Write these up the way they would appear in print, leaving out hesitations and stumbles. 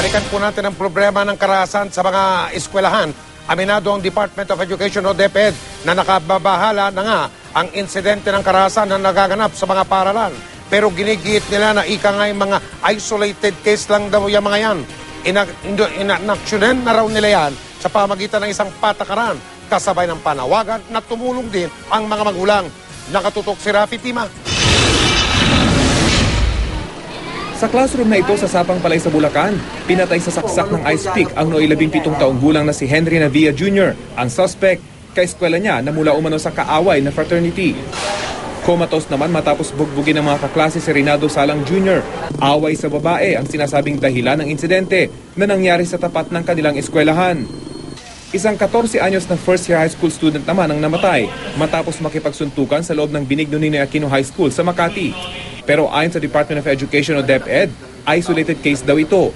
Balikan po natin ang problema ng karahasan sa mga eskwelahan. Aminado ang Department of Education o DepEd na nakababahala na nga ang insidente ng karahasan na nagaganap sa mga paaralan. Pero ginigiit nila na ika nga yung mga isolated case lang daw yung mga yan. Inaksyonan na raw nila yan sa pamagitan ng isang patakaran kasabay ng panawagan na tumulong din ang mga magulang. Nakatutok si Rafi Tima. Sa classroom na ito sa Sapang Palay sa Bulacan, pinatay sa saksak ng ice pick ang nooy 17 taong gulang na si Henry Navia Jr. Ang suspect, kaeskwela niya na mula umano sa kaaway na fraternity. Comatose naman matapos bugbugin ng mga kaklase si Reynaldo Salang Jr. Away sa babae ang sinasabing dahilan ng insidente na nangyari sa tapat ng kanilang eskwelahan. Isang 14 anyos na first-year high school student naman ang namatay matapos makipagsuntukan sa loob ng Benigno Ninoy Aquino High School sa Makati. Pero ayon sa Department of Education o DepEd, isolated case daw ito.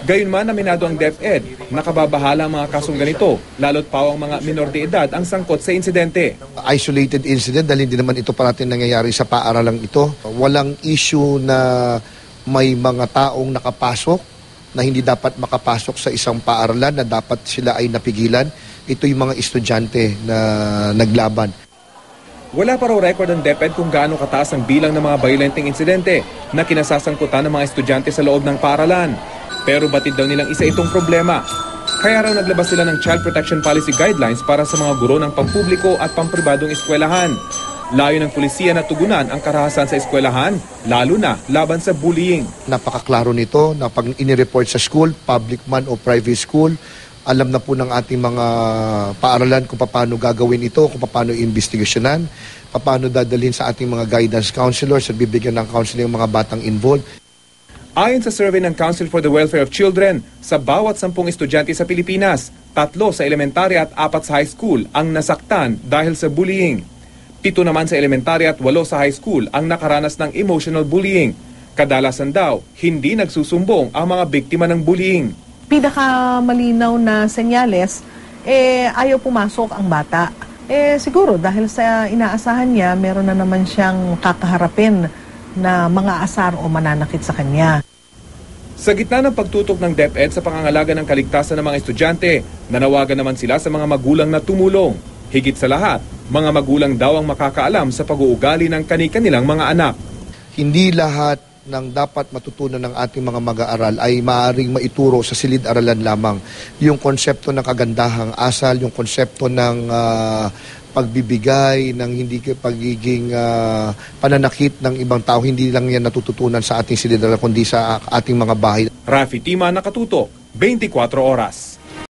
Gayunman aminado ang DepEd, nakababahala ang mga kasong ganito, lalo't pa ang mga minor de edad ang sangkot sa insidente. Isolated incident dahil hindi naman ito parating nangyayari sa paaralang ito. Walang issue na may mga taong nakapasok na hindi dapat makapasok sa isang paaralan na dapat sila ay napigilan. Ito yung mga estudyante na naglaban. Wala pa raw record ng DepEd kung gaano kataas ang bilang ng mga violenteng insidente na kinasasangkutan ng mga estudyante sa loob ng paaralan. Pero batid daw nilang isa itong problema. Kaya raw naglabas sila ng Child Protection Policy Guidelines para sa mga guro ng pampubliko at pampribadong eskwelahan. Layo ng pulisiya na tugunan ang karahasan sa eskwelahan, lalo na laban sa bullying. Napakaklaro nito na pag inireport sa school, public man o private school, alam na po ng ating mga paaralan kung paano gagawin ito, kung paano iimbestigasyonan, paano dadalhin sa ating mga guidance counselors at bibigyan ng counseling ang mga batang involved. Ayon sa survey ng Council for the Welfare of Children, sa bawat 10 estudyante sa Pilipinas, 3 sa elementary at 4 sa high school ang nasaktan dahil sa bullying. 7 naman sa elementary at 8 sa high school ang nakaranas ng emotional bullying. Kadalasan daw, hindi nagsusumbong ang mga biktima ng bullying. Pinakamalinaw na senyales, ayaw pumasok ang bata. Siguro dahil sa inaasahan niya, meron na naman siyang kakaharapin na mga asar o mananakit sa kanya. Sa gitna ng pagtutok ng DepEd sa pangangalaga ng kaligtasan ng mga estudyante, nanawagan naman sila sa mga magulang na tumulong. Higit sa lahat, mga magulang daw ang makakaalam sa pag-uugali ng kani-kanilang mga anak. Hindi lahat ng dapat matutunan ng ating mga mag-aaral ay maaaring maituro sa silid-aralan lamang. Yung konsepto ng kagandahang asal, yung konsepto ng pagbibigay, ng hindi pagiging pananakit ng ibang tao, hindi lang yan natututunan sa ating silid-aralan kundi sa ating mga bahay. Rafi Tima, nakatutok, 24 oras.